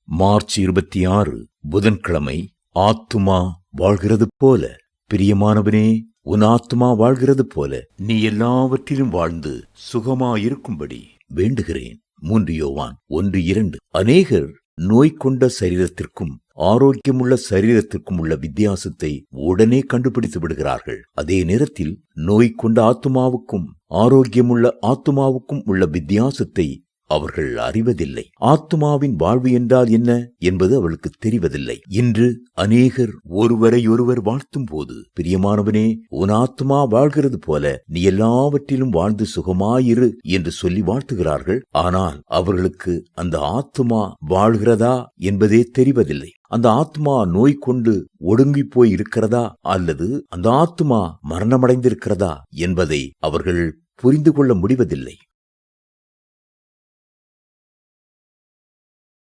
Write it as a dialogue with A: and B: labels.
A: March 26 புதன்கிழமை. ஆத்துமா வாழ்கிறது போல. பிரியமானவனே, உன் ஆத்துமா வாழ்கிறது போல நீ எல்லாவற்றிலும் வாழ்ந்து சுகமாயிருக்கும்படி வேண்டுகிறேன். 3 யோவான் 1:2. அநேகர் நோய் கொண்ட சரீரத்திற்கும் ஆரோக்கியமுள்ள சரீரத்திற்கும் உள்ள வித்தியாசத்தை உடனே கண்டுபிடித்து விடுகிறார்கள். அதே நேரத்தில் நோய் கொண்ட ஆத்துமாவுக்கும் ஆரோக்கியமுள்ள ஆத்துமாவுக்கும் உள்ள வித்தியாசத்தை அவர்கள் அறிவதில்லை. ஆத்துமாவின் வாழ்வு என்றால் என்ன என்பது அவளுக்கு தெரிவதில்லை. இன்று அநேகர் ஒருவரை ஒருவர் வாழ்த்தும் போது, பிரியமானவனே, உன் ஆத்துமா வாழ்கிறது போல நீ எல்லாவற்றிலும் வாழ்ந்து சுகமாயிரு என்று சொல்லி வாழ்த்துகிறார்கள். ஆனால் அவர்களுக்கு அந்த ஆத்துமா வாழ்கிறதா என்பதே தெரிவதில்லை. அந்த ஆத்மா நோய் கொண்டு ஒடுங்கி போய் இருக்கிறதா அல்லது அந்த ஆத்மா மரணமடைந்திருக்கிறதா என்பதை அவர்கள் புரிந்து கொள்ள முடிவதில்லை.